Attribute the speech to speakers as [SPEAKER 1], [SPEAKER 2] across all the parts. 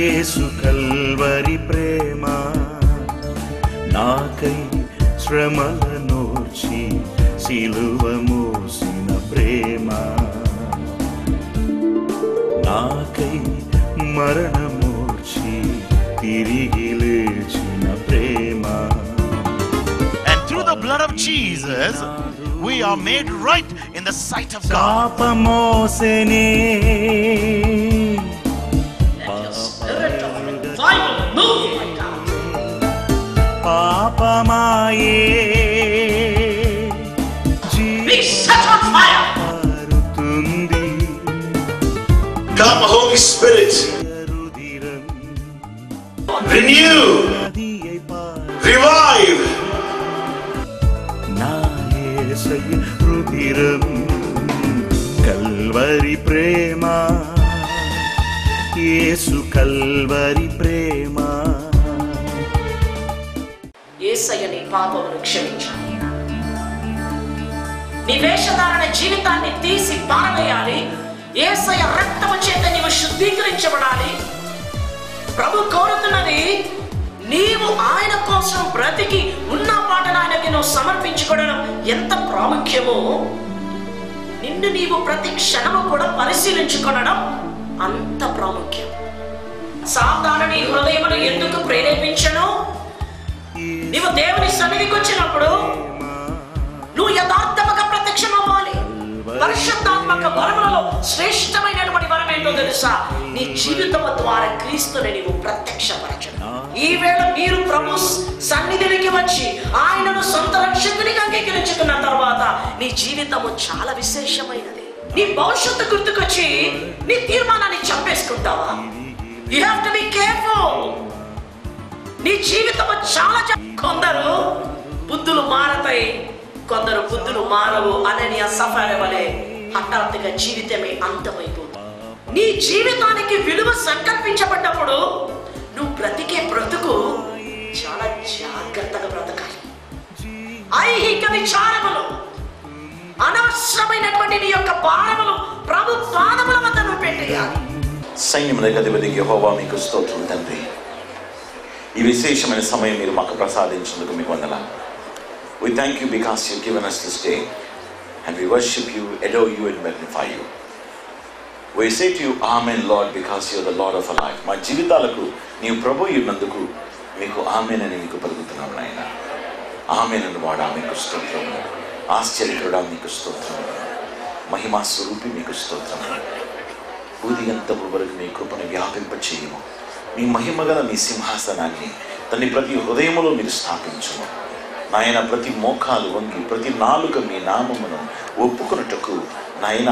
[SPEAKER 1] యేసు Calvary ప్రేమ నాకై శ్రమలనోర్చి సిలువ మోసిన ప్రేమ నాకై మరణమోర్చి తిరిగి లేచిన ప్రేమ.
[SPEAKER 2] And through the blood of Jesus we are made right in the sight of God.
[SPEAKER 1] పాపమోసెనే పాపమాయే జీవమారుతుంది.
[SPEAKER 3] Come, Holy Spirit, renew, revive.
[SPEAKER 1] నా యేసయ్య రుధిరం కల్వరి ప్రేమ యేసు Calvary ప్రేమ.
[SPEAKER 4] యేసయ్య నీ పాపమును క్షమించాలి. నీ వేషధారణ జీవితాన్ని తీసి పారవేయాలి. యేసయ్య రక్తము చేత నీవు శుద్ధీకరించబడాలి. ప్రభు కోరుతున్నది నీవు ఆయన కోసం బ్రతికి ఉన్న పాటను ఆయనకి నువ్వు సమర్పించుకోవడం ఎంత ప్రాముఖ్యమో నిన్ను నీవు ప్రతి క్షణము కూడా పరిశీలించుకోవడం అంత ప్రాముఖ్యం. సాతాను నీ హృదయమును ఎందుకు ప్రేరేపించను? నీవు దేవుని సన్నిధికి వచ్చినప్పుడు నువ్వు యథార్థముగా ప్రత్యక్షం అవ్వాలి. పరిశుద్ధాత్మక వరములలో శ్రేష్టమైనటువంటి వరం ఏంటో తెలుసా? నీ జీవితం ద్వారా క్రీస్తుని నీవు ప్రత్యక్షపరచడం. ఈవేళ మీరు ప్రభు సన్నిధికి వచ్చి ఆయనను సొంత రక్షకునిగా అంగీకరించుకున్న తర్వాత నీ జీవితము చాలా విశేషమైనది. నీ భవిష్యత్తు గుర్తుకొచ్చి నీ తీర్మానాన్ని చంపేసుకుంటావా? You have to be careful. నీ జీవితము చాలా కొందరు బుద్ధులు మారతాయి, కొందరు బుద్ధులు మారవు. అననీయ సఫారా వలె హఠాత్తుగా జీవితమే అంతమైపోతుంది. నీ జీవితానికి విలువ సంకల్పించబడ్డప్పుడు నువ్వు బ్రతికే బ్రతుకు చాలా జాగ్రత్తగా బ్రతకాలి. ఐహిక విచారములు, అనవసరమైనటువంటి నీ యొక్క భారములు ప్రభు పాదముల వద్ద నువ్వు పెట్టేయాలి.
[SPEAKER 3] సైన్యములకు అధిపతి యెహోవా మీకు స్తోత్రం తండ్రి. ఈ విశేషమైన సమయం మీరు మాకు ప్రసాదించినందుకు మీకు వందనాలు. We thank you because you've given us this day and we worship you, adore you and magnify you. We say to you, Amen Lord, because you're the Lord of our life. మా జీవితాలకు నీవు ప్రభు ఉన్నందుకు మీకు amen అని మీకు పలుకుతున్నాం నాయన. Amen అని వాడా మీకు స్తోత్రం. ఆశ్చర్యకరుడా మీకు స్తోత్రం. మహిమా స్వరూపి మీకు స్తోత్రం. బూదిగంతము వరకు మీ కృపను వ్యాపింపచేయము. మీ మహిమగల మీ సింహాసనాన్ని తన్ని ప్రతి హృదయములో మీరు స్థాపించుము నాయన. ప్రతి మోకాలు వంగి ప్రతి నాలుక మీ నామమును ఒప్పుకొనుటకు నాయన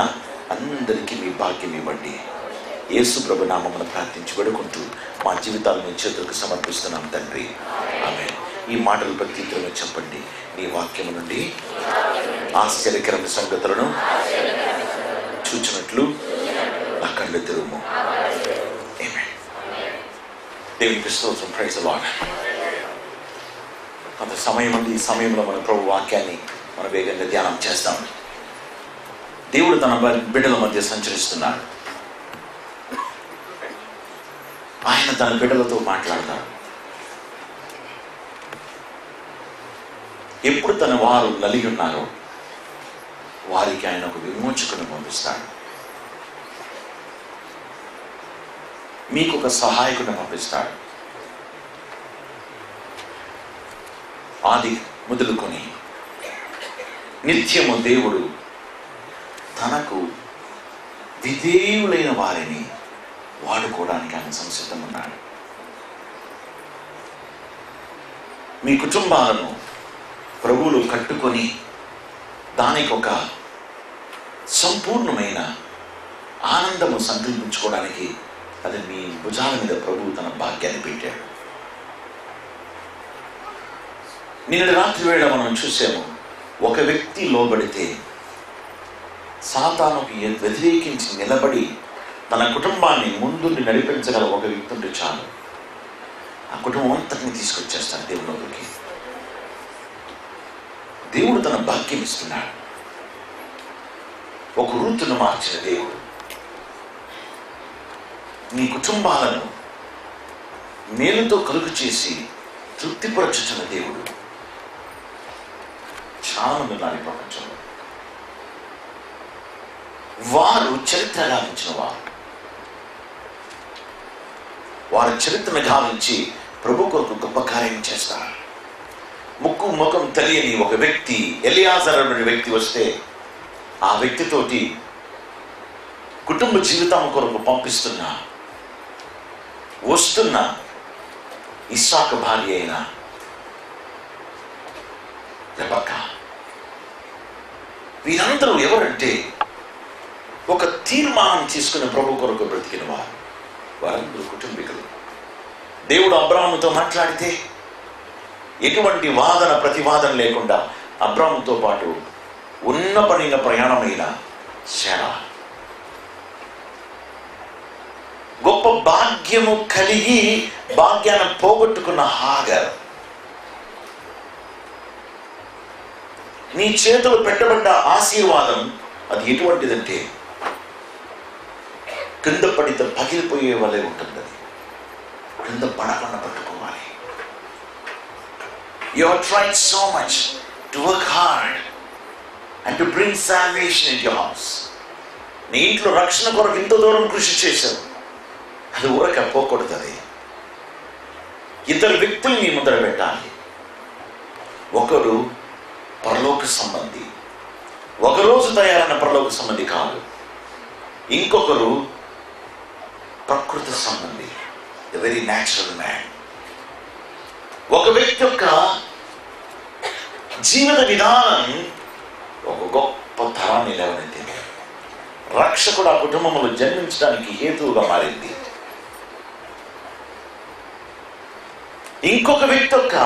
[SPEAKER 3] అందరికీ మీ భాగ్యం ఇవ్వండి. యేసు ప్రభు నామమును ప్రార్థించి వేడుకుంటూ మా జీవితాలను మీ చేతులకు సమర్పిస్తున్నాం తండ్రి. ఆమేన్. ఈ మాటలు ప్రత్యుత్తరంగా చెప్పండి. నీ వాక్యము నుండి ఆశ్చర్యకరమైన సంగతులను చూచినట్లు నా కళ్ళు తెరువుము. ఆమేన్. దేవునికి స్తోత్రం. Praise the lord. కొంత సమయం ఉంది. ఈ సమయంలో మన ప్రభు వాక్యాన్ని మనం వేగంగా ధ్యానం చేస్తాం. దేవుడు తన బిడ్డల మధ్య సంచరిస్తున్నాడు. ఆయన తన బిడ్డలతో మాట్లాడతాడు. ఎప్పుడు తన వారు నలిగి ఉన్నారో వారికి ఆయన ఒక విమోచకుని పంపిస్తాడు. మీకు ఒక సహాయకుని పంపిస్తాడు. ఆది మొదలుకొని నిత్యము దేవుడు తనకు విధేయులైన వారిని వాడుకోవడానికి ఆయన సంసిద్ధమున్నాడు. మీ కుటుంబాలను ప్రభువులు కట్టుకొని దానికి ఒక సంపూర్ణమైన ఆనందము సంకల్పించుకోవడానికి అది మీ భుజాల మీద ప్రభువు తన భాగ్యాన్ని పెట్టాడు. నిన్న రాత్రి వేళ మనం చూసాము, ఒక వ్యక్తి లోబడితే సాతానుకు వ్యతిరేకించి నిలబడి తన కుటుంబాన్ని ముందుండి నడిపించగల ఒక వ్యక్తి ఉంటే చాలు, ఆ కుటుంబం అంతటిని తీసుకొచ్చేస్తాడు దేవుడికి. దేవుడు తన భాగ్యం ఇస్తున్నాడు. ఒక రూతును మార్చిన దేవుడు మీ కుటుంబాలను మేలుతో కలుగు చేసి తృప్తిపరచుతున్న దేవుడు. చాలా మంది ఉన్నారు ఈ ప్రపంచంలో. వారు చరిత్ర గావించిన వారి చరిత్రను గావించి ప్రభు కొరకు గొప్ప కార్యం చేస్తారు. ముక్కు ముఖం తెలియని ఒక వ్యక్తి, ఎలియాజరు అనే వ్యక్తి వస్తే ఆ వ్యక్తితోటి కుటుంబ జీవితం కొరకు వస్తున్న ఇస్సాకు భార్య అయిన రెబెక్కా. వీరందరూ ఎవరంటే ఒక తీర్మానం తీసుకుని ప్రభు కొరకు బ్రతికిన వారందరూ కుటుంబీకులు. దేవుడు అబ్రాహాముతో మాట్లాడితే ఎటువంటి వాదన ప్రతివాదన లేకుండా అబ్రాహాముతో పాటు ఉన్నపడిన ప్రయాణమైన శారా, గొప్ప భాగ్యము కలిగి భాగ్యాన్ని పోగొట్టుకున్న హాగర్, నీ చేతులు పెట్టబడ్డ ఆశీర్వాదం అది ఎటువంటిదంటే క్రింద పడితే పగిలిపోయే వలె ఉంటుంది. క్రింద పడకుండా పట్టుకోవాలి. You have tried so much to work hard and to bring salvation into your house. నీ ఇంట్లో రక్షణ కొరకు ఇంత దూరం కృషి చేశావు, అది ఊరక పోకూడదు. అది ఇద్దరు వ్యక్తులు నీ ముందర పెట్టాలి. ఒకరు పరలోక సంబంధి, ఒకరోజు తయారైన పరలోక సంబంధి కాదు. ఇంకొకరు ప్రకృతి సంబంధి, ద వెరీ న్యాచురల్ మ్యాన్. ఒక వ్యక్తి యొక్క జీవిత విధానం ఒక గొప్ప తరాన్ని లేవనెత్తింది. రక్షకుడు ఆ కుటుంబంలో జన్మించడానికి హేతువుగా మారింది. ఇంకొక వ్యక్తి యొక్క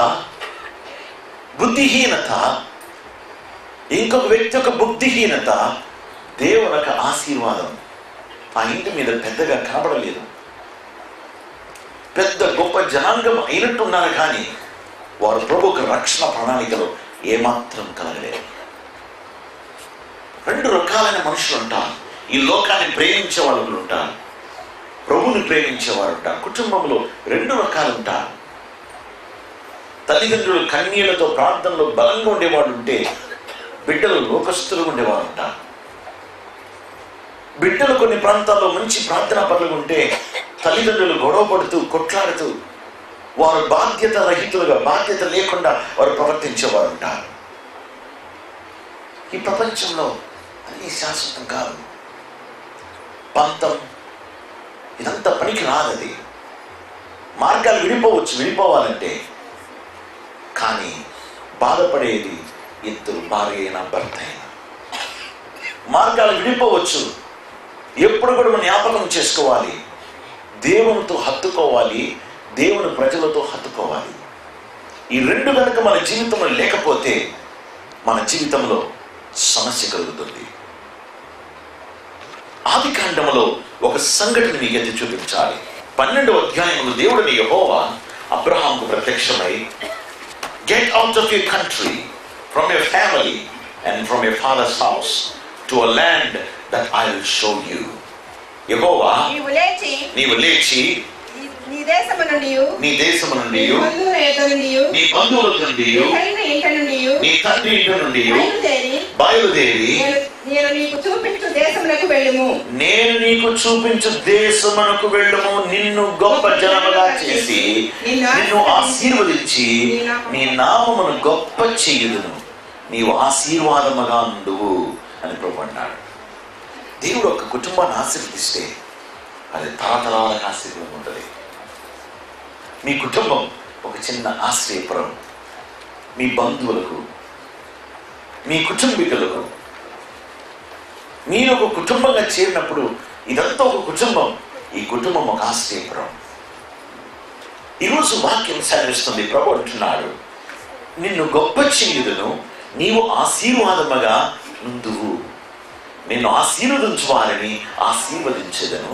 [SPEAKER 3] బుద్ధిహీనత, దేవుని యొక్క ఆశీర్వాదం ఆ ఇంటి మీద పెద్దగా కనబడలేదు. పెద్ద గొప్ప జనాంగం అయినట్టున్నారు, కానీ వారు ప్రభువుకు రక్షణ ప్రణాళికలో ఏమాత్రం కలగలేదు. రెండు రకాలైన మనుషులు ఉంటారు. ఈ లోకాన్ని ప్రేమించే వాళ్ళు ఉంటారు, ప్రభువుని ప్రేమించేవారు ఉంటారు. కుటుంబంలో రెండు రకాలు ఉంటారు. తల్లిదండ్రులు కన్నీళ్లతో ప్రార్థనలో బలంగా ఉండేవాడు ఉంటే, బిడ్డలు లోకస్తులుగా ఉండేవారు ఉంటారు. బిడ్డలు కొన్ని ప్రాంతాల్లో మంచి ప్రార్థనా పనులు ఉంటే, తల్లిదండ్రులు గొడవ పడుతూ కొట్లాడుతూ వారు బాధ్యత రహితులుగా, బాధ్యత లేకుండా వారు ప్రవర్తించేవారు ఉంటారు. ఈ ప్రపంచంలో అన్ని శాశ్వతం కాదు. పంతం ఇదంతా పనికి రాదది. మార్గాలు విడిపోవాలంటే. కానీ బాధపడేది ఇద్దరు, భార్య అయినా భర్త అయినా. మార్గాలు విడిపోవచ్చు, ఎప్పుడు కూడా మనం జ్ఞాపకం చేసుకోవాలి. దేవునితో హత్తుకోవాలి, దేవుని ప్రజలతో హత్తుకోవాలి. ఈ రెండు కనుక మన జీవితంలో లేకపోతే మన జీవితంలో సమస్య కలుగుతుంది. ఆదికాండములో ఒక సంఘటన మీకు ఎత్తి చూపించాలి. 12వ అధ్యాయంలో దేవుడైన యెహోవా అబ్రహాముకు ప్రత్యక్షమై, get out of your country, from your family and from your father's house to a land that I will show you. యెహోవా నీవు లేచి నీ దేశము నుండి నీ బంధువుల నుండి నీ తండ్రి ఇంటి నుండి బయలుదేరి నేను నీకు చూపించు దేశమునకు వెళ్ళుము. నిన్ను గొప్ప జనముగా చేసి నిన్ను ఆశీర్వదించి నీ నామమును గొప్ప చేయుదును. నీవు ఆశీర్వాదముగా ఉండువు అని ప్రభు అన్నాడు. దేవుడు ఒక కుటుంబాన్ని ఆశీర్వదిస్తే అది తరతరాలకు ఆశీర్వాదం ఉంటుంది. మీ కుటుంబం ఒక చిన్న ఆశ్రయపురం. మీ బంధువులకు, మీ కుటుంబీకులకు మీరు ఒక కుటుంబంగా చేరినప్పుడు ఇదంతా ఒక కుటుంబం. ఈ కుటుంబం ఒక ఆశ్రయపురం. ఈరోజు వాక్యం సెలవిస్తుంది. ప్రభు అంటున్నాడు, నిన్ను గొప్ప చేయుదును, నీవు ఆశీర్వాదముగా నుందువు. నిన్ను ఆశీర్వదించు వారిని ఆశీర్వదించెదను,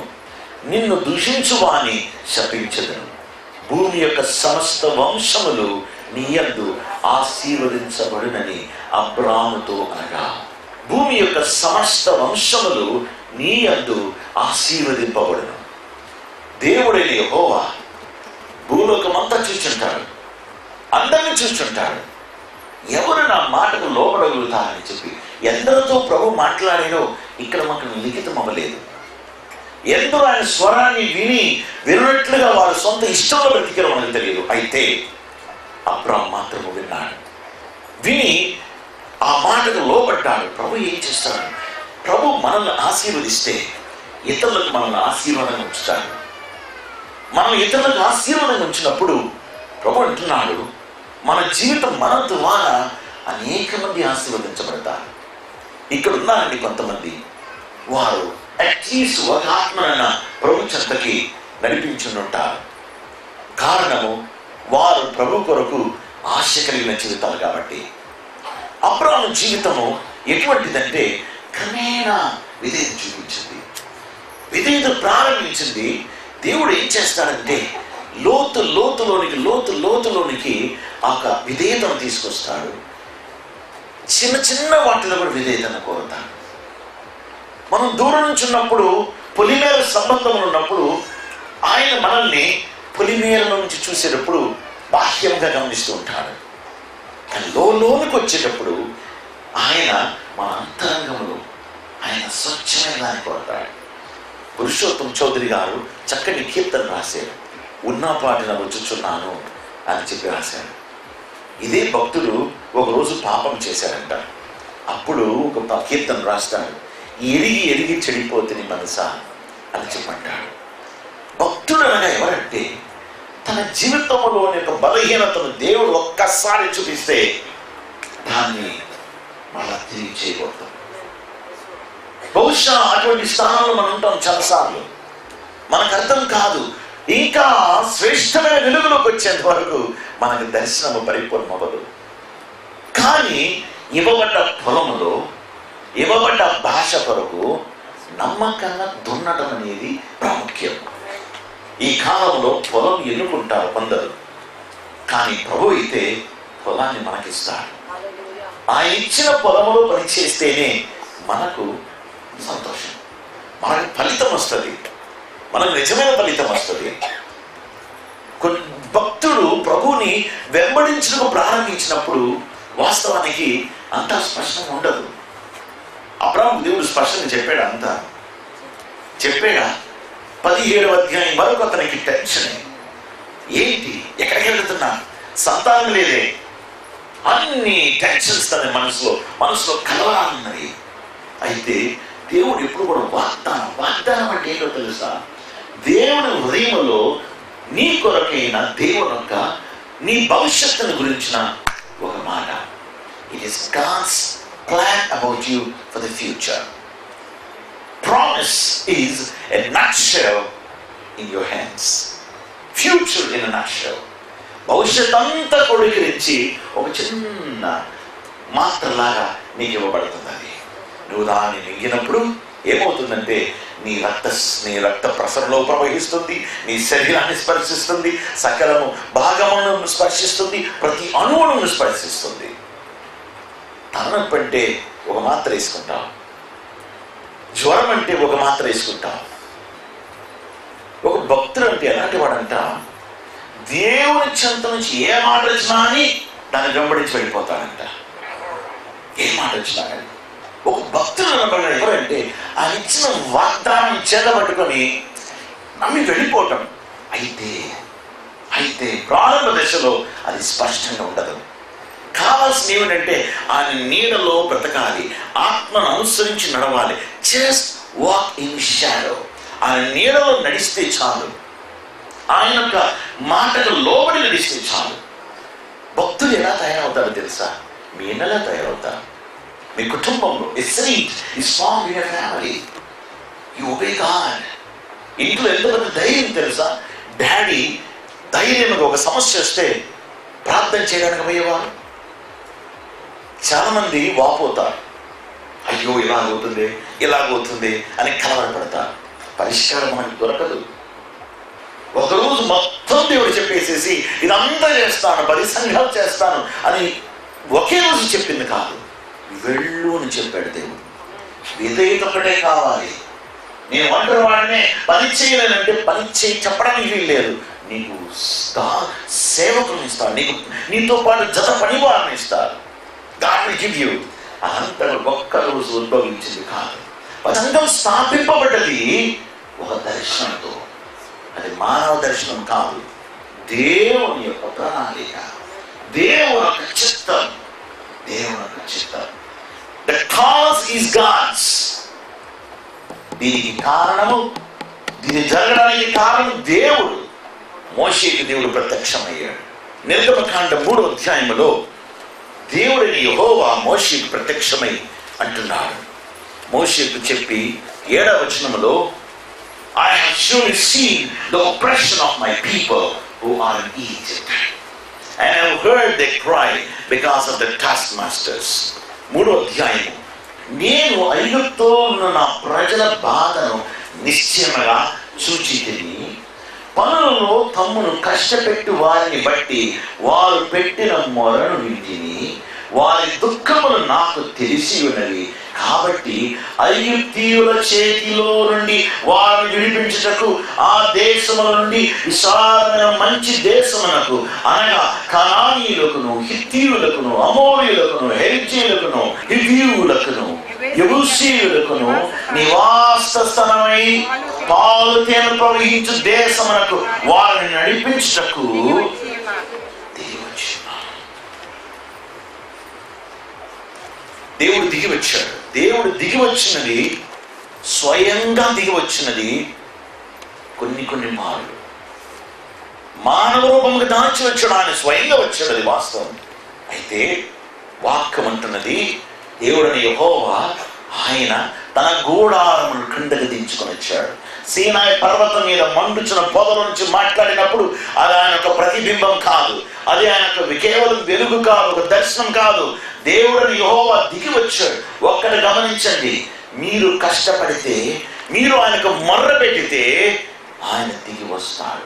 [SPEAKER 3] నిన్ను దూషించు వారిని శపించెదను. భూమి యొక్క సమస్త వంశములు నీ యందు ఆశీర్వదించబడునని అబ్రాహాముతో అనగా, భూమి యొక్క సమస్త వంశములు నీ యందు ఆశీర్వదింపబడును. దేవుడైన యెహోవా భూలోకమంతా చూస్తుంటాడు, అందరిని చూస్తుంటాడు. ఎవరు నా మాటకు లోపడగలుగుతారని చెప్పి ఎందరితో ప్రభు మాట్లాడాడో ఇక్కడ మాకు లిఖితం అవ్వలేదు. ఎందరో ఆయన స్వరాన్ని విన్నట్లుగా వారు సొంత ఇష్టంలో బ్రతికారో మనకు తెలియదు. అయితే అబ్రాహాము మాత్రము విన్నాడు, విని ఆ మాటకు లోబడ్డాడు. ప్రభు ఏం చేస్తాడు? ప్రభు మనల్ని ఆశీర్వదిస్తే ఇతరులకు మనల్ని ఆశీర్వాదంగా ఉంచుతాడు. మనం ఇతరులకు ఆశీర్వాదంగా ఉంచినప్పుడు ప్రభు అంటున్నాడు, మన జీవితం మన ద్వారా అనేక మంది ఆశీర్వదించబడతారు. ఇక్కడ ఉన్నారండి కొంతమంది, వారు అట్లీస్ట్ ఒక ఆత్మనైనా ప్రభు చెంతకి నడిపించుంటారు. కారణము వారు ప్రభు కొరకు ఆశ కలిగిన జీవితాలు కాబట్టి. అబ్రాహాము జీవితము ఎటువంటిదంటే క్రమేణా విధేయత చూపించింది, విధేయత ప్రారంభించింది. దేవుడు ఏం చేస్తాడంటే లోతులోనికి ఒక విధేయతను తీసుకొస్తాడు. చిన్న చిన్న వాటిలో కూడా విధేయతను కోరుతాడు. మనం దూరం నుంచి ఉన్నప్పుడు, పొలిమేర సంబంధం ఉన్నప్పుడు ఆయన మనల్ని పొలిమేరలో నుంచి చూసేటప్పుడు బాహ్యంగా గమనిస్తూ ఉంటాడు. కానీ లోనికి వచ్చేటప్పుడు ఆయన మన అంతరంగంలో ఆయన స్వచ్ఛమైన దాన్ని కోరతాడు. పురుషోత్తం చౌదరి గారు చక్కని కీర్తన రాశారు. ఉన్నా పాటిన వచ్చుచున్నాను అని చెప్పి రాశారు. ఇదే భక్తుడు ఒకరోజు పాపం చేశాడంట. అప్పుడు ఒక కీర్తన రాస్తాడు, ఎరిగి చెడిపోతుంది మనసా అని చెప్పంటాడు. భక్తుడు అనగా ఎవరంటే తన జీవితంలోని ఒక బలహీనతను దేవుడు ఒక్కసారి చూపిస్తే దాన్ని మళ్ళా తిరిగి చేయకూడదు. బహుశా అటువంటి స్థానంలో మనం ఉంటాం చాలాసార్లు, మనకు అర్థం కాదు. ఇంకా శ్రేష్టమైన వెలుగులోకి వచ్చేంత వరకు మనకు దర్శనము పరిపూర్ణం అవ్వదు. కానీ ఇవ్వబడ్డ పొలములో ఇవ్వబడ్డ భాష కొరకు నమ్మకంగా దున్నడం అనేది ప్రాముఖ్యం. ఈ కాలంలో పొలం ఎన్నుకుంటారు కొందరు, కానీ ప్రభు అయితే పొలాన్ని మనకిస్తాడు. ఆయన ఇచ్చిన పొలములో పనిచేస్తేనే మనకు సంతోషం, మనకు ఫలితం వస్తుంది, మనకు నిజమైన ఫలితం వస్తుంది. భక్తుడు ప్రభువుని వెంబడించడం ప్రారంభించినప్పుడు వాస్తవానికి అంతా స్పష్టంగా ఉండదు. అబ్రాహాము దేవుడు స్పష్టంగా చెప్పాడు, అంతా చెప్పాడా? 17వ అధ్యాయం వరకు అతనికి టెన్షన్. ఏంటి, ఎక్కడికి వెళ్తున్నా, సంతానం లేదే, అన్ని టెన్షన్స్ తన మనసులో కలవాలన్నది. అయితే దేవుడు ఎప్పుడు కూడా వాగ్దానం అంటే ఏంటో తెలుసా? దేవుని హృదయంలో నీ కొరకైన దేవుని యొక్క నీ భవిష్యత్తుని గురించిన ఒక మాట. It is God's plan about you for the future. Promise is a nutshell in your hands. Future in a nutshell. భవిష్యత్ అంతా కొడుకురించి ఒక చిన్న మాత్రలాగా నీకు ఇవ్వబడుతుంది. అది నువ్వు దాన్ని మింగినప్పుడు ఏమవుతుందంటే నీ రక్త ప్రసరణలో ప్రవహిస్తుంది, నీ శరీరాన్ని స్పర్శిస్తుంది, సకలము భాగములను స్పర్శిస్తుంది, ప్రతి అణువును స్పర్శిస్తుంది. తలనొప్పి అంటే ఒక మాత్ర వేసుకుంటాం, జ్వరం అంటే ఒక మాత్ర వేసుకుంటాం. ఒక భక్తుడు అంటే ఎలాంటి వాడంట, దేవుని చెంత నుంచి ఏ మాట వచ్చినా అని దాన్ని వెంబడించి వెళ్ళిపోతాడంట. ఏ మాట వచ్చినా కానీ ఒక భక్తుడు అనబడిన ఎవరంటే ఆయన ఇచ్చిన వాగ్దానం చేతబట్టుకొని నమ్మి వెళ్ళిపోవటం. అయితే ప్రారంభ దశలో అది స్పష్టంగా ఉండదు. కావాల్సిన ఏమిటంటే ఆయన నీడలో బ్రతకాలి, ఆత్మను అనుసరించి నడవాలి. Just walk in shadow. ఆయన నీడలో నడిస్తే చాలు, ఆయన యొక్క మాటకు లోబడి నడిస్తే చాలు. భక్తులు ఎలా తయారవుతారో తెలుసా? మీ ఇళ్ళలా తయారవుతారు. మీ కుటుంబంలో ఇంట్లో ఎంత పెద్ద ధైర్యం తెలుసా? డాడీ ధైర్యంగా ఒక సమస్య వస్తే ప్రార్థన చేయడానికి పోయేవారు. చాలా మంది వాపోతారు, అయ్యో ఇలాగవుతుంది అని కలవరపడతారు. పరిష్కారం మనకు దొరకదు. ఒకరోజు మొత్తం దేవుడు చెప్పేసేసి ఇదంతా చేస్తాను, 10 సంఘాలు చేస్తాను అని ఒకే రోజు చెప్పింది కాదు, వెళ్ళు అని చెప్పాడు దేవుడు. విధేయత ఒకటే కావాలి. నేను ఒంటరి వాడినే పని చేయలేనంటే పని చేయి చెప్పడానికి వీలు లేదు. నీకు సేవకులను ఇస్తాడు, నీతో పాటు జత పనివారిని ఇస్తాడు. God will give you. అదంతా ఒక్క రోజు ఉద్భవించింది కాదు. సంఘం స్థాపింపబడ్డది ఒక దర్శనంతో. అది మానవ దర్శనం కాదు, దేవుని యొక్క ప్రణాళిక, దేవుని యొక్క చిత్తం. దేవుని యొక్క చిత్తం. The cause is God's. దీనికి కారణము, దీని జరగడానికి కారణం దేవుడు. మోషేకి దేవుడు ప్రత్యక్షమయ్యాడు. నిర్గమకాండ 3వ అధ్యాయములో దేవుడైన యెహోవా మోషేకి ప్రత్యక్షమై అంటున్నాడు. మోషేకు చెప్పి 7వ వచనములో, I have surely seen the oppression of my people who are in Egypt, and I have heard their cry because of the taskmasters. 3వ అధ్యాయము, నేను ఐగుప్తులో ఉన్న నా ప్రజల బాధను నిశ్చయముగా చూచితిని. పనులలో తమ్మును కష్టపెట్టు వారిని బట్టి వారు పెట్టిన మొరను వింటిని. వారి దుఃఖములు నాకు తెలిసి ఉన్నవి. కాబట్టి ఐగుప్తీయుల చేతిలో నుండి వారిని విడిపించుటకు ఆ దేశముల నుండి విశాలమైన మంచి దేశమునకు, అనగా కనానీయులకును, హిత్తీయులకును, అమోరీయులకును, హెరిజీయులకును, హివ్వీయులకును, యెబూసీయులకును నివాస స్థలమై పాలు తేనె ప్రవహించు దేశమునకు వారిని నడిపించుటకు దేవుడు దిగి వచ్చాడు. దేవుడు దిగి వచ్చినది, స్వయంగా దిగి వచ్చినది కొన్ని మార్లు. మానవ రూపంగా దాచి వచ్చాడు, ఆయన స్వయంగా వచ్చాడు, అది వాస్తవం. అయితే వాక్యం అంటున్నది, దేవుడని యెహోవా ఆయన తన గూడారమును క్రిందకి దించుకొని వచ్చాడు. సీనాయి పర్వతం మీద మండుచున్న పొదల నుంచి మాట్లాడినప్పుడు అది ఆయన ఒక ప్రతిబింబం కాదు, అది ఆయన కేవలం వెలుగు కాదు, ఒక దర్శనం కాదు. దేవుడని యెహోవా దిగి వచ్చాడు. ఒక్కటి గమనించండి, మీరు కష్టపడితే, మీరు ఆయనకు మొర్ర పెట్టితే ఆయన దిగి వస్తాడు.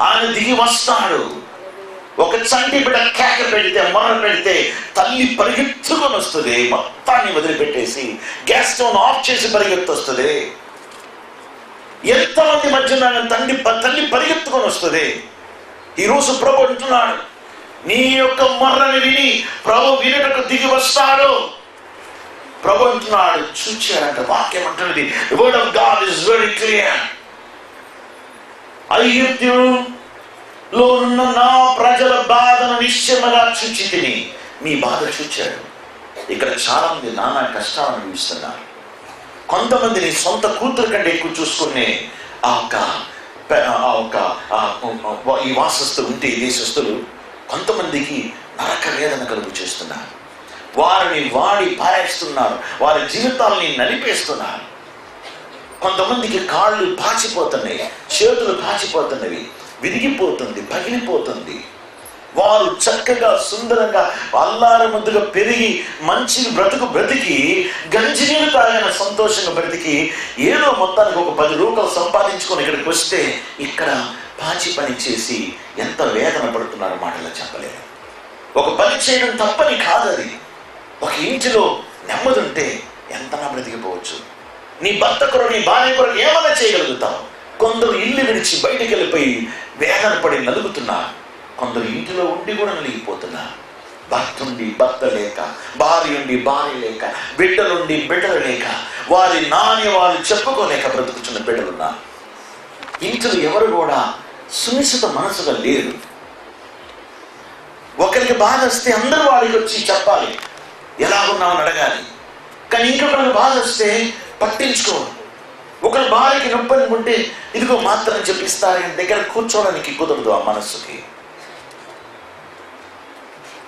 [SPEAKER 3] ఆయన దిగి వస్తాడు. ఒక చంటి బిడ్డ కేక పెడితే, మొర్ర పెడితే తల్లి పరిగెత్తుకొని వస్తుంది. మొత్తాన్ని వదిలిపెట్టేసి గ్యాస్ స్టవ్ ఆఫ్ చేసి పరిగెత్తు వస్తుంది. ఎంతమంది మధ్య తల్లి పరిగెత్తుకొని వస్తుంది. ఈరోజు ప్రభు అంటున్నాడు, నీ యొక్క మొర్రని విని ప్రభు వినుటకు దిగి వస్తాడు. ప్రభు అంటున్నాడు, చూచాడంట. వాక్యం అంటున్నది, the word of God is very clear. ఐగుప్తులో ఉన్న నా ప్రజల బాధను నిశ్చయముగా చూచితిని. మీ బాధ చూచాడు. ఇక్కడ చాలా మంది నానా కష్టాలను అనుభవిస్తున్నారు. కొంతమందిని సొంత కూతురు కంటే ఎక్కువ చూసుకునే ఈ వాసస్తులు ఉంటే, ఈ దేశస్తులు కొంతమందికి నరక వేదన కలుగు చేస్తున్నారు. వారిని వాడి పారేస్తున్నారు, వారి జీవితాలని నలిపేస్తున్నారు. కొంతమందికి కాళ్ళు పాచిపోతున్నాయి, చేతులు పాచిపోతున్నవి, విరిగిపోతుంది, పగిలిపోతుంది. వారు చక్కగా సుందరంగా అల్లార ముద్దుగా పెరిగి మంచి బ్రతికి గంజి నీళ్ళు తాగిన సంతోషంగా బ్రతికి ఏదో మొత్తానికి ఒక 10 రూపాయలు సంపాదించుకొని ఇక్కడికి వస్తే ఇక్కడ పాచి పని చేసి ఎంత వేదన పడుతున్నారు మాటలో చెప్పలేదు. ఒక పని చేయడం తప్పని కాదు, అది ఒక ఇంటిలో నెమ్మది ఉంటే ఎంతనా బ్రతికిపోవచ్చు. నీ భర్త కొరకు, నీ భార్య కొరకు ఏమైనా చేయగలుగుతావు. కొందరు ఇల్లు విడిచి బయటికి వెళ్ళిపోయి వేదన పడి నలుగుతున్నారు. కొందరు ఇంటిలో ఉండి కూడా నలిగిపోతున్నారు. భర్త ఉండి భర్త లేక, భార్య ఉండి భార్య లేక, బిడ్డలుండి బిడ్డలు లేక, వారి వాళ్ళు చెప్పుకోలేక బ్రతుకుతున్న బిడ్డలున్నారు. ఇంట్లో ఎవరు కూడా సునిశ్చిత మనసుగా లేరు. ఒకరికి బాధ వస్తే అందరూ వాడికి వచ్చి చెప్పాలి, ఎలా ఉన్నామని అడగాలి. కానీ ఇంకొకరికి బాధ వస్తే పట్టించుకోవాలి. ఒకరి భార్యకి నొప్పి అనుకుంటే ఇదిగో మాత్రం చెప్పిస్తారు, దగ్గర కూర్చోవడానికి కుదరదు ఆ మనస్సుకి.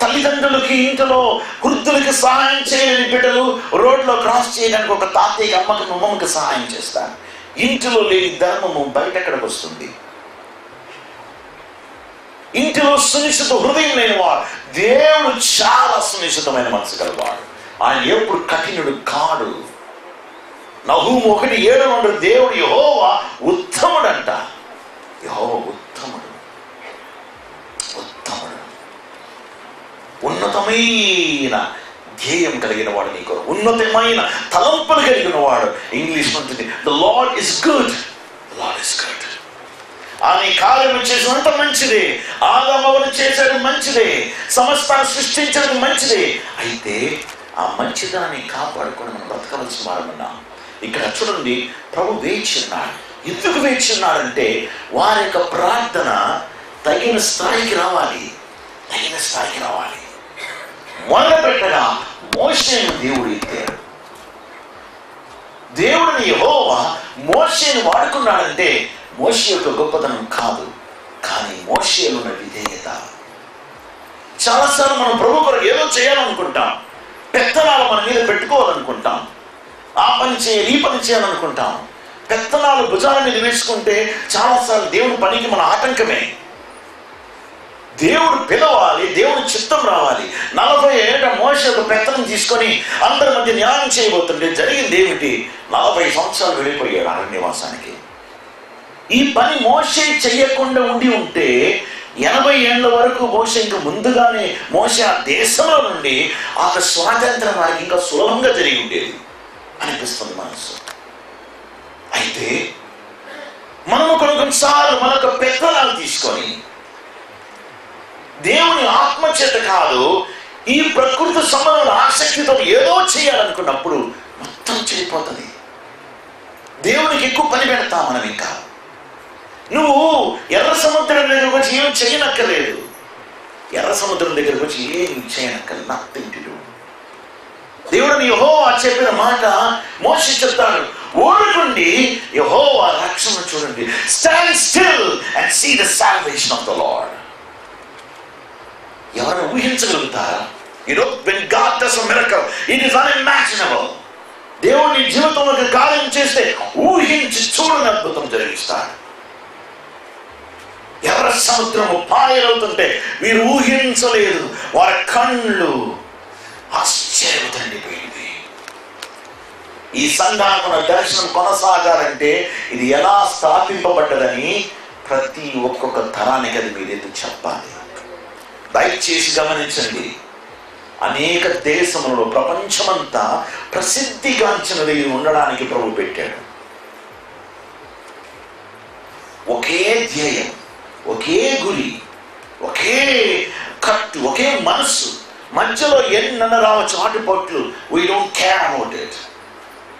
[SPEAKER 3] తల్లిదండ్రులకి, ఇంట్లో వృద్ధులకి సహాయం చేయలేని బిడ్డలు రోడ్లో క్రాస్ చేయడానికి ఒక తాతయ్య, అమ్మకి సహాయం చేస్తారు. ఇంటిలో లేని ధర్మము బయట ఎక్కడికి వస్తుంది? ఇంటిలో సునిశ్చిత హృదయం లేనివాడు. దేవుడు చాలా సునిశ్చితమైన మనసు గలవాడు. ఆయన ఎప్పుడు కఠినుడు కాడు. నహూము 1:7 దేవుడు యెహోవా ఉత్తముడంట. యెహోవా ఉత్తముడు, ఉత్తముడు, ఉన్నతమైన ధ్యేయం కలిగిన వాడు, నీ కొరకు ఉన్నతమైన తలంపులు కలిగిన వాడు. ఇంగ్లీష్ ఉంటుంది, the lord is good, the lord is good. ఆమె కార్యము చేసినంత మంచిదే, ఆదామవను చేశాడు మంచిదే, సమస్తాన్ని సృష్టించడం మంచిదే. అయితే ఆ మంచిదాన్ని కాపాడుకొని మనం బ్రతకవలసిన వారమన్నాం. ఇక్కడ చూడండి, ప్రభు వేచున్నాడు. ఎందుకు వేచున్నాడంటే వారి యొక్క ప్రార్థన తగిన స్థాయికి రావాలి. మొదలుపెట్టగా మోషేను దేవుడు ఎత్తాడు. దేవుడిని యెహోవా మోషేను వాడుకున్నాడంటే మోషే యొక్క గొప్పతనం కాదు, కానీ మోషేలో ఉన్న విధేయత. చాలాసార్లు మనం ప్రభు కొరకు ఏదో చేయాలనుకుంటాం, పెత్తనాలు మన మీద పెట్టుకోవాలనుకుంటాం, ఆ పని చేయాలి ఈ పని చేయాలనుకుంటాం. పెత్తనాలు భుజాల మీద వేసుకుంటే చాలాసార్లు దేవుడి పనికి మన ఆటంకమే. దేవుడు పిలవాలి, దేవుడి చిత్తం రావాలి. 40 ఏళ్ళ మోషే ఒక పెత్తనం తీసుకొని అందరి మధ్య న్యాయం చేయబోతుంటే జరిగింది ఏమిటి? 40 సంవత్సరాలు వెళ్ళిపోయాడు అరణ్యవాసానికి. ఈ పని మోషే చెయ్యకుండా ఉంటే 80 ఏళ్ళ వరకు మోషే ఇంకా ముందుగానే మోషే ఆ దేశంలో నుండి ఆ స్వాతంత్రం వారికి ఇంకా సులభంగా జరిగి ఉండేది అనిపిస్తుంది మనసు. అయితే మనము కొన్నిసార్లు మనకు పెత్తనాలు తీసుకొని దేవుని ఆత్మచేత కాదు, ఈ ప్రకృతి సంబంధమైన ఆసక్తితో ఏదో చేయాలనుకున్నప్పుడు మొత్తం చెడిపోతుంది. దేవునికి ఎక్కువ పని పెడతాం మనం. ఇంకా నువ్వు ఎర్ర సముద్రం దగ్గరకు వచ్చి ఏం చేయనక్కర్లేదు. ఎర్ర సముద్రం దగ్గరకు వచ్చి ఏం చేయనక్కర్లేదు. Nothing to do. దేవుడిని యెహోవా చెప్పిన మాట మోషే చెప్తాడు, ఊరుకుండి యెహోవా రక్షణ చూడండి. Stand still and see the salvation of the lord. ఎవరైనా ఊహించగలుగుతారా? when God does a miracle, it is unimaginable. దేవుడు నీ జీవితంలో ఒక కార్యం చేస్తే ఊహించి చూడని అద్భుతం జరిగిస్తాడు. ఎర్ర సముద్రము పాయలవుతుంటే వీరు ఊహించలేదు. వారి కళ్ళు ఆశ్చర్యము నిండిపోయింది. ఈ సంఘాల దర్శనం కొనసాగాలంటే ఇది ఎలా స్థాపింపబడ్డదని ప్రతి ఒక్కొక్క తరానికి అది మీరేదో చెప్పాలి. దయచేసి గమనించండి, అనేక దేశములలో ప్రపంచమంతా ప్రసిద్ధిగాంచినది ఉండడానికి ప్రభు పెట్టాడు. ఒకే ధ్యేయం, ఒకే గురి, ఒకే కట్టు, ఒకే మనస్సు. మధ్యలో ఎన్నన్న రావచ్చు ఆటుపోట్లు. We don't care about it.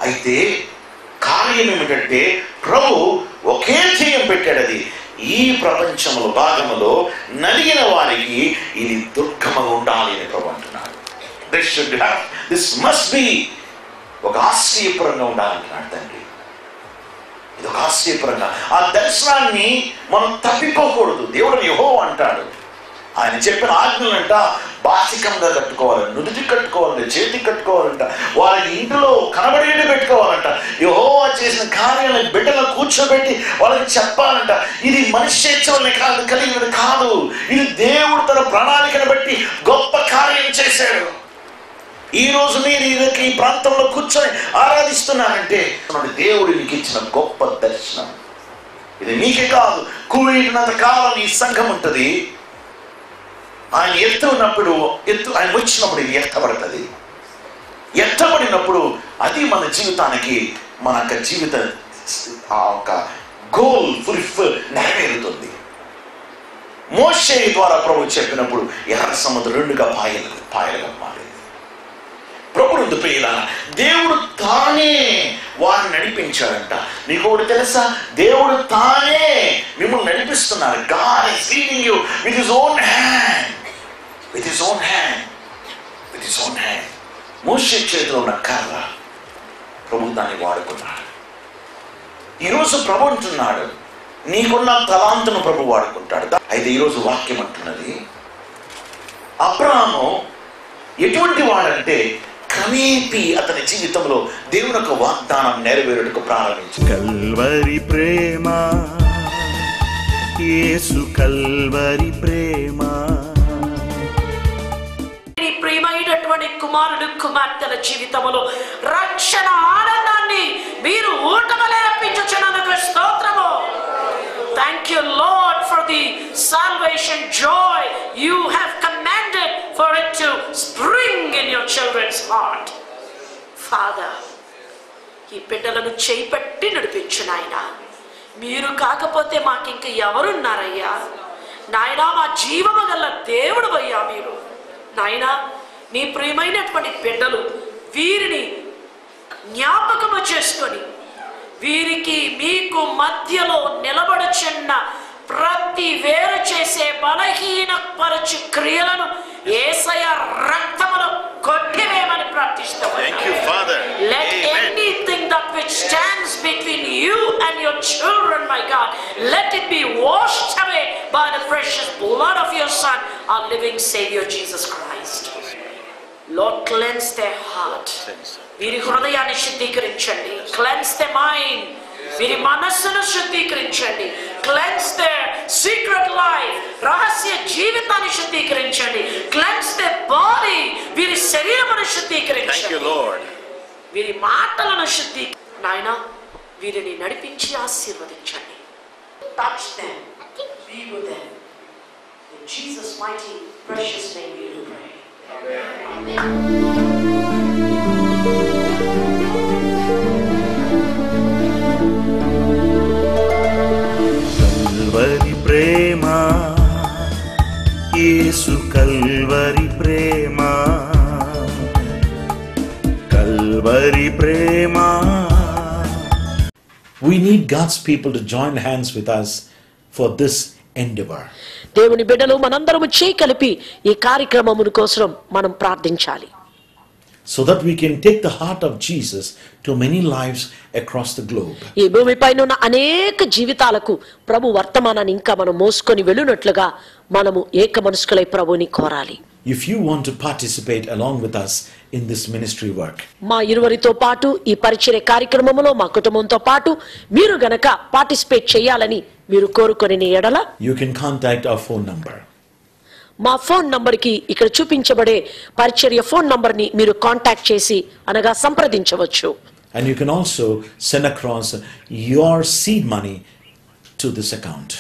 [SPEAKER 3] అయితే కార్యం ఏమిటంటే ప్రభు ఒకే ధ్యేయం పెట్టాడు. అది ఈ ప్రపంచంలో భాగములో నలిగిన వారికి ఇది దుర్గమగా ఉండాలి అని ప్రభు అంటున్నాడు. దిస్ మస్ట్ బి ఒక ఆశ్చర్యపురంగా ఉండాలంటున్నాడు తండ్రి. ఇది ఒక ఆశ్చర్యపురంగా. ఆ దర్శనాన్ని మనం తప్పిపోకూడదు. దేవుడు యెహోవా అంటాడు, ఆయన చెప్పిన ఆజ్ఞలంట బాసికంగా కట్టుకోవాలంట, నుదుటి కట్టుకోవాలంట, చేతి కట్టుకోవాలంట, వారికి ఇంట్లో కనబడేది పెట్టుకోవాలంట. యెహోవా చేసిన కార్యాలను బిడ్డలను కూర్చోబెట్టి వాళ్ళకి చెప్పాలంట. ఇది మనుష్యేచ్ఛవల్ని కాదు కలిగినది కాదు, ఇది దేవుడు తన ప్రణాళికను బట్టి గొప్ప కార్యం చేశాడు. ఈ రోజు మీరు ఈ ప్రాంతంలో కూర్చొని ఆరాధిస్తున్నారంటే దేవుడు మీకు ఇచ్చిన గొప్ప దర్శనం. ఇది మీకే కాదు, కూడినంత కాలం ఈ సంఘం ఉంటుంది. ఆయన ఆయన వచ్చినప్పుడు ఇది ఎత్తబడుతుంది. ఎత్తబడినప్పుడు అది మన జీవితానికి, మన యొక్క జీవిత ఆ ఒక గోల్ నెరవేరుతుంది. మోషే ద్వారా ప్రభు చెప్పినప్పుడు ఎర్ర సముద్రం 2గా పాయలుగా మారింది. ప్రభుడు ప్రియులారా, దేవుడు తానే వారిని నడిపించాడంట. నీకు ఒకటి తెలుసా? దేవుడు తానే మిమ్మల్ని నడిపిస్తున్నారు. God is leading you with his own hand. With his own hand. With his own hand. మోషే చేతిలో ఉన్న కర్ర ప్రభు దాన్ని వాడుకున్నాడు. ఈరోజు ప్రభు అంటున్నాడు, నీకున్న తలాంతును ప్రభు వాడుకుంటాడు. అయితే ఈరోజు వాక్యం అంటున్నది, అబ్రాహాము ఎటువంటి వాడంటే క్రమేపీ అతని జీవితంలో దేవుని యొక్క వాగ్దానం నెరవేరుటకు ప్రారంభించాడు.
[SPEAKER 1] కల్వరి ప్రేమ, యేసు కల్వరి ప్రేమ.
[SPEAKER 4] ప్రియమైనటువంటి కుమారుడు కుమార్తెల జీవితంలో రక్షణ ఆనందాన్ని మీరు ఊటమలే అర్పించుచున్నందుకు స్తోత్రము. Thank you, Lord, for the salvation joy you have commanded for it to spring in your children's heart. Father, ఈ బిడ్డలను చేపట్టి నడిపించు నాయన. మీరు కాకపోతే మాకింక ఎవరున్నారయ్యా? నాయనా, మా జీవము గల దేవుడు అయ్యా మీరు. నాయనా, నీ ప్రియమైనటువంటి బిడ్డలు వీరిని జ్ఞాపకము చేసుకొని వీరికి మీకు మధ్యలో నిలబడుచున్న ప్రతి వేరు చేసే బలహీనపరచు క్రియలను యేసయ్య రక్తములో కొట్టివేయమని ప్రార్థిస్తాము.
[SPEAKER 2] Thank you, Father.
[SPEAKER 4] Let anything that which stands between you and your children, my God, let it be washed away by the precious blood of your Son, our living Savior Jesus Christ. Lord, cleanse their heart. వీరి హృదయాన్ని శుద్ధీకరించండి. Cleanse their mind. వీరి మనస్సును శుద్ధీకరించండి. Cleanse their secret life. రహస్య జీవితాన్ని శుద్ధీకరించండి. Cleanse their body. వీరి శరీరమును శుద్ధీకరించండి.
[SPEAKER 2] Thank you, Lord.
[SPEAKER 4] వీరి మాటలను శుద్ధి నాయనా, వీరిని నడిపించి ఆశీర్వదించండి. Touch them. Be with them. In Jesus' mighty precious name we do pray.
[SPEAKER 1] Calvary Prema, Yesu Calvary Prema, Calvary Prema.
[SPEAKER 5] We need God's people to join hands with us for this endeavor.
[SPEAKER 4] దేవుని బిడ్డలు మనందరము చేయి కలిపి ఈ కార్యక్రమమును కోసం మనం ప్రార్థించాలి.
[SPEAKER 5] So that we can take the heart of Jesus to many lives across the globe.
[SPEAKER 4] ఈ భూమిపైన ఉన్న అనేక జీవితాలకు ప్రభు వర్తమానాన్ని ఇంకా మనం మోసుకొని వెళ్ళినట్లుగా మనము ఏక మనస్కులై ప్రభుని కోరాలి.
[SPEAKER 5] If you want to participate along with us in this ministry work,
[SPEAKER 4] మా ఇరువరితో పాటు ఈ పరిచర్య కార్యక్రమములో మా కుటుంబంతో పాటు మీరు గనక పార్టిసిపేట్ చేయాలని మీరు కోరుకొని ఎడల
[SPEAKER 5] you can contact our phone number.
[SPEAKER 4] మా ఫోన్ నంబర్ కి ఇక్కడ చూపించబడే పరిచర్య ఫోన్ నంబర్ ని మీరు కాంటాక్ట్ చేసి అనగా సంప్రదించవచ్చు.
[SPEAKER 5] And you can also send across your seed money to this account.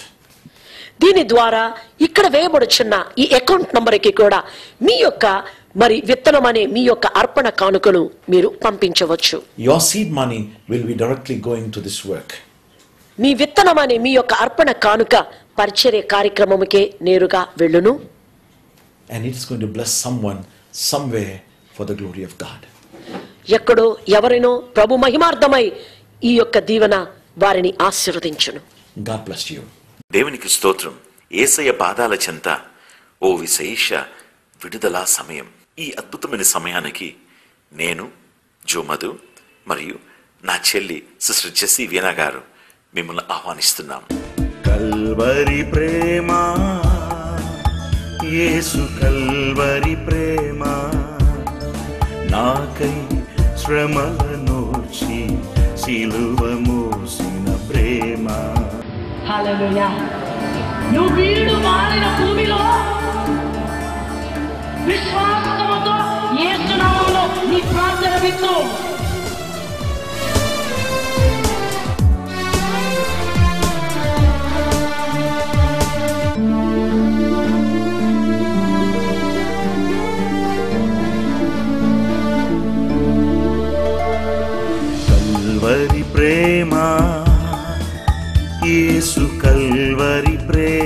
[SPEAKER 4] దీని ద్వారా ఇక్కడ వేయబడుచున్న ఈ అకౌంట్ నంబర్ కి కూడా మీ యొక్క మరి విత్తనం అనే మీ యొక్క అర్పణ కానుకను మీరు పంపించవచ్చు.
[SPEAKER 5] Your seed money will be directly going to this work.
[SPEAKER 4] మీ విత్తనం అనే మీ యొక్క అర్పణ కానుక పరిచర్య కార్యక్రమముకే నేరుగా వెళ్ళును.
[SPEAKER 5] And it is going to bless someone somewhere for the glory of God.
[SPEAKER 4] ఎక్కడో ఎవరినో ప్రభు మహిమార్థమై ఈ యొక్క దీవెన వారిని ఆశీర్వదించును.
[SPEAKER 5] God bless you.
[SPEAKER 3] దేవునికి స్తోత్రం. యేసయ్య పాదాల చెంత ఓ విశేష విడుదల సమయం. ఈ అద్భుతమైన సమయానికి నేను జోమధు మరియు నా చెల్లి సిస్టర్ జెస్సీ వీణా గారు మిమ్మల్ని ఆహ్వానిస్తున్నాం.
[SPEAKER 1] కల్వరి ప్రేమ, యేసు కల్వరి ప్రేమ, నాకై శ్రమలనోర్చి సిలువ మోసిన ప్రేమ.
[SPEAKER 4] హల్లెలూయా. నువ్వు వీడు మారిన భూమిలో విశ్వాసముతో యేసు నామములో నీ ప్రార్థన విత్తు.
[SPEAKER 1] కల్వరి ప్రేమ, యేసు కల్వరి ప్రేమ,